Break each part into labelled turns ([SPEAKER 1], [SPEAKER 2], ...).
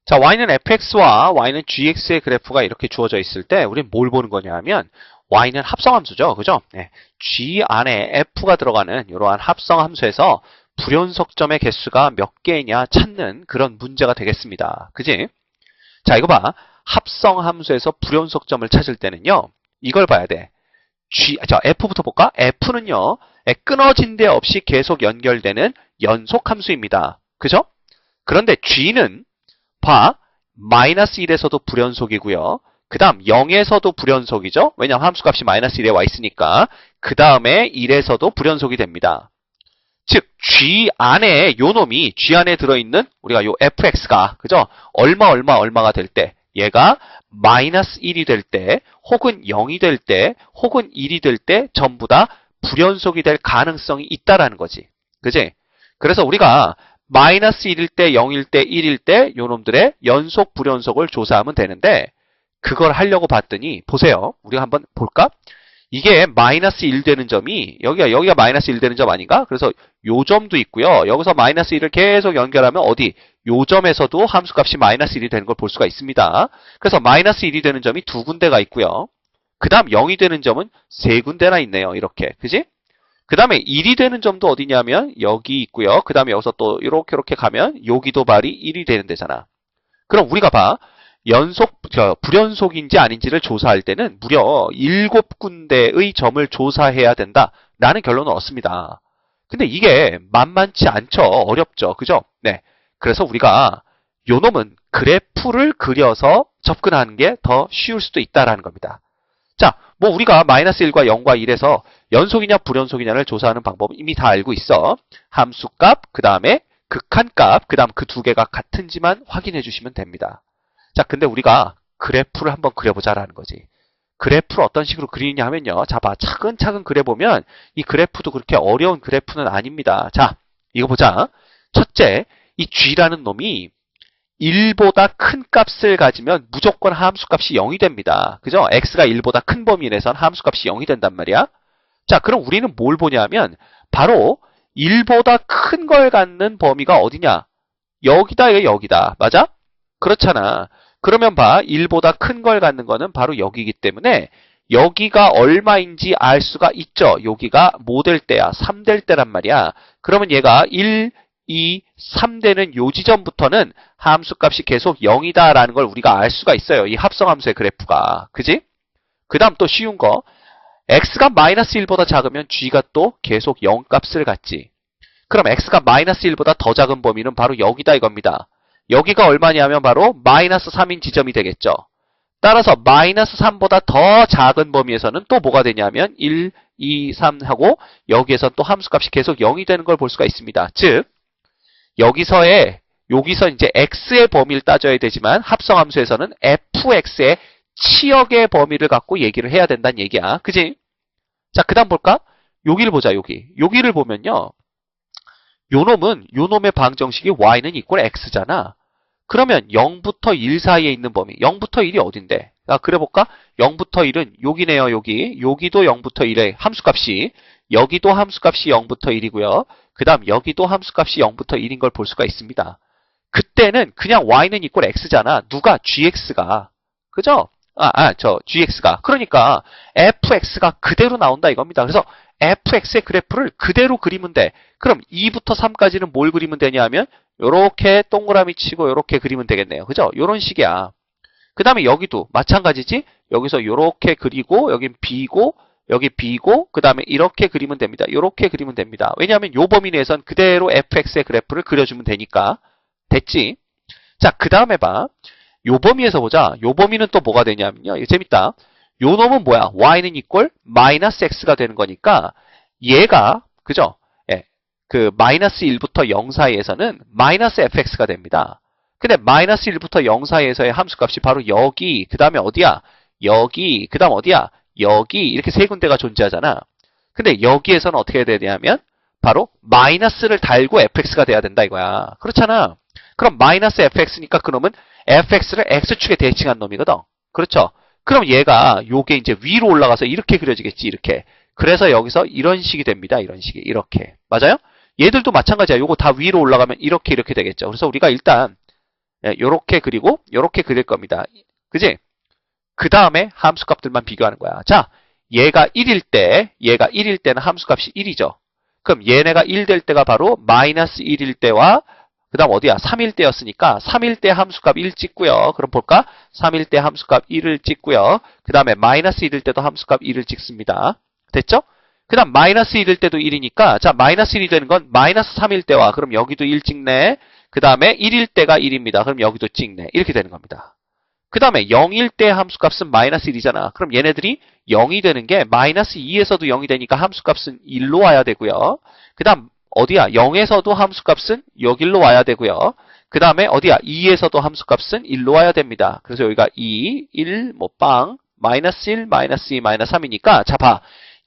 [SPEAKER 1] 자, y는 fx와 y는 gx의 그래프가 이렇게 주어져 있을 때 우리는 뭘 보는 거냐 하면 y는 합성함수죠. 그죠? 네. g 안에 f가 들어가는 이러한 합성함수에서 불연속점의 개수가 몇 개냐 찾는 그런 문제가 되겠습니다. 그지? 자, 이거 봐. 합성함수에서 불연속점을 찾을 때는요. 이걸 봐야 돼. 자, f부터 볼까? f는요. 끊어진 데 없이 계속 연결되는 연속함수입니다. 그죠? 그런데 g는 봐. 마이너스 1에서도 불연속이고요. 그 다음 0에서도 불연속이죠. 왜냐하면 함수값이 마이너스 1에 와 있으니까. 그 다음에 1에서도 불연속이 됩니다. 즉 G 안에 요 놈이 G 안에 들어있는 우리가 요 fx가 그죠? 얼마가 될 때 얘가 마이너스 1이 될 때 혹은 0이 될 때 혹은 1이 될 때 전부 다 불연속이 될 가능성이 있다라는 거지. 그지? 그래서 우리가 마이너스 1일 때, 0일 때, 1일 때 요놈들의 연속 불연속을 조사하면 되는데 그걸 하려고 봤더니 보세요. 우리가 한번 볼까? 이게 마이너스 1 되는 점이 여기가 마이너스 1 되는 점 아닌가? 그래서 요 점도 있고요. 여기서 마이너스 1을 계속 연결하면 어디? 요 점에서도 함수값이 마이너스 1이 되는 걸 볼 수가 있습니다. 그래서 마이너스 1이 되는 점이 두 군데가 있고요. 그 다음 0이 되는 점은 세 군데나 있네요. 이렇게. 그지? 그 다음에 1이 되는 점도 어디냐면 여기 있고요. 그 다음에 여기서 또 이렇게 가면 여기도 발이 1이 되는 데잖아. 그럼 우리가 봐. 불연속인지 아닌지를 조사할 때는 무려 7군데의 점을 조사해야 된다라는 결론을 얻습니다. 근데 이게 만만치 않죠. 어렵죠. 그죠? 네. 그래서 우리가 요 놈은 그래프를 그려서 접근하는 게 더 쉬울 수도 있다라는 겁니다. 자, 뭐 우리가 마이너스 1과 0과 1에서 연속이냐 불연속이냐를 조사하는 방법은 이미 다 알고 있어. 함수값, 그 다음에 극한값, 그 다음 그 두 개가 같은지만 확인해 주시면 됩니다. 자, 근데 우리가 그래프를 한번 그려보자라는 거지. 그래프를 어떤 식으로 그리느냐 하면요. 자, 봐. 차근차근 그려보면 이 그래프도 그렇게 어려운 그래프는 아닙니다. 자, 이거 보자. 첫째, 이 g라는 놈이 1보다 큰 값을 가지면 무조건 함수값이 0이 됩니다. 그죠? x가 1보다 큰 범위 내선 함수값이 0이 된단 말이야. 자, 그럼 우리는 뭘 보냐면 바로 1보다 큰 걸 갖는 범위가 어디냐? 여기다, 여기다. 맞아? 그렇잖아. 그러면 봐. 1보다 큰 걸 갖는 거는 바로 여기이기 때문에 여기가 얼마인지 알 수가 있죠. 여기가 뭐 될 때야? 3 될 때란 말이야. 그러면 얘가 1, 2, 3 되는 요 지점부터는 함수값이 계속 0이다라는 걸 우리가 알 수가 있어요. 이 합성함수의 그래프가. 그지? 그 다음 또 쉬운 거. x가 마이너스 1보다 작으면 g가 또 계속 0 값을 갖지. 그럼 x가 마이너스 1보다 더 작은 범위는 바로 여기다 이겁니다. 여기가 얼마냐면 바로 마이너스 3인 지점이 되겠죠. 따라서 마이너스 3보다 더 작은 범위에서는 또 뭐가 되냐면 1, 2, 3 하고 여기에서 또 함수값이 계속 0이 되는 걸 볼 수가 있습니다. 즉 여기서 이제 x의 범위를 따져야 되지만 합성함수에서는 fx의 치역의 범위를 갖고 얘기를 해야 된다는 얘기야. 그지? 자, 그 다음 볼까? 여기를 보자, 여기를 보면요. 요 놈의 방정식이 y는 이꼴 x잖아. 그러면 0부터 1 사이에 있는 범위, 0부터 1이 어딘데? 자, 그려볼까? 0부터 1은 여기네요, 여기. 여기도 0부터 1의 함수값이, 여기도 함수값이 0부터 1이고요. 그 다음 여기도 함수값이 0부터 1인 걸 볼 수가 있습니다. 그때는 그냥 y는 이꼴 x잖아. 누가? gx가. 그죠? gx가. 그러니까 fx가 그대로 나온다 이겁니다. 그래서 fx의 그래프를 그대로 그리면 돼. 그럼 2부터 3까지는 뭘 그리면 되냐 하면 요렇게 동그라미 치고 요렇게 그리면 되겠네요. 그죠? 요런 식이야. 그 다음에 여기도 마찬가지지? 여기서 요렇게 그리고 여긴 b고 여기 b고 그 다음에 이렇게 그리면 됩니다. 요렇게 그리면 됩니다. 왜냐하면 요 범위 내에선 그대로 fx의 그래프를 그려주면 되니까. 됐지? 자, 그 다음에 봐. 요 범위에서 보자. 요 범위는 또 뭐가 되냐면요. 이거 재밌다. 요 놈은 뭐야? y는 이꼴 마이너스 x가 되는 거니까 얘가 그죠? 예. 그 마이너스 1부터 0 사이에서는 마이너스 fx가 됩니다. 근데 마이너스 1부터 0 사이에서의 함수값이 바로 여기, 그 다음에 어디야? 여기, 그 다음 어디야? 여기 이렇게 세 군데가 존재하잖아. 근데 여기에서는 어떻게 해야 되냐면 바로 마이너스를 달고 fx가 돼야 된다 이거야. 그렇잖아. 그럼 마이너스 fx니까 그놈은 fx를 x축에 대칭한 놈이거든. 그렇죠? 그럼 얘가 요게 이제 위로 올라가서 이렇게 그려지겠지. 이렇게. 그래서 여기서 이런 식이 됩니다. 이런 식이. 이렇게. 맞아요? 얘들도 마찬가지야. 요거 다 위로 올라가면 이렇게 되겠죠. 그래서 우리가 일단 요렇게 그리고 요렇게 그릴 겁니다. 그지? 그 다음에 함수값들만 비교하는 거야. 자, 얘가 1일 때는 함수값이 1이죠. 그럼 얘네가 1 될 때가 바로 마이너스 1일 때와 그 다음 어디야? 3일 때였으니까 3일 때 함수값 1 찍고요. 그럼 볼까? 3일 때 함수값 1을 찍고요. 그 다음에 마이너스 1일 때도 함수값 1을 찍습니다. 됐죠? 그 다음 마이너스 1일 때도 1이니까 자 마이너스 1이 되는 건 마이너스 3일 때와 그럼 여기도 1 찍네. 그 다음에 1일 때가 1입니다. 그럼 여기도 찍네. 이렇게 되는 겁니다. 그 다음에 0일 때 함수값은 마이너스 1이잖아. 그럼 얘네들이 0이 되는 게 마이너스 2에서도 0이 되니까 함수값은 1로 와야 되고요. 그 다음 어디야? 0에서도 함수값은 여기로 와야 되고요. 그 다음에 어디야? 2에서도 함수값은 1로 와야 됩니다. 그래서 여기가 2, 1, 뭐 빵, 마이너스 1, 마이너스 2, 마이너스 3이니까 자 봐.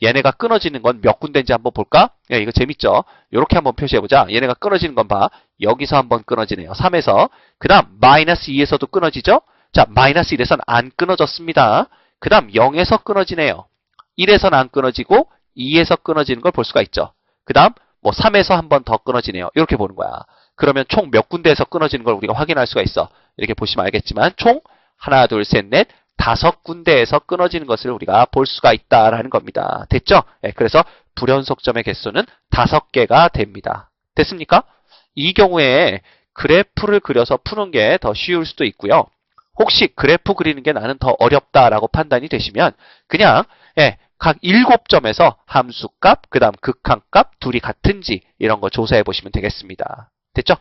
[SPEAKER 1] 얘네가 끊어지는 건 몇 군데인지 한번 볼까? 야, 이거 재밌죠? 이렇게 한번 표시해보자. 얘네가 끊어지는 건 봐. 여기서 한번 끊어지네요. 3에서. 그 다음 마이너스 2에서도 끊어지죠? 자, 마이너스 1에서는 안 끊어졌습니다. 그 다음 0에서 끊어지네요. 1에서는 안 끊어지고 2에서 끊어지는 걸 볼 수가 있죠. 그 다음 뭐 3에서 한 번 더 끊어지네요. 이렇게 보는 거야. 그러면 총 몇 군데에서 끊어지는 걸 우리가 확인할 수가 있어. 이렇게 보시면 알겠지만 총 하나, 둘, 셋, 넷, 5군데에서 끊어지는 것을 우리가 볼 수가 있다라는 겁니다. 됐죠? 네, 그래서 불연속점의 개수는 5개가 됩니다. 됐습니까? 이 경우에 그래프를 그려서 푸는 게 더 쉬울 수도 있고요. 혹시 그래프 그리는 게 나는 더 어렵다라고 판단이 되시면 그냥 각 7점에서 함수값, 그 다음 극한값 둘이 같은지 이런 거 조사해 보시면 되겠습니다. 됐죠?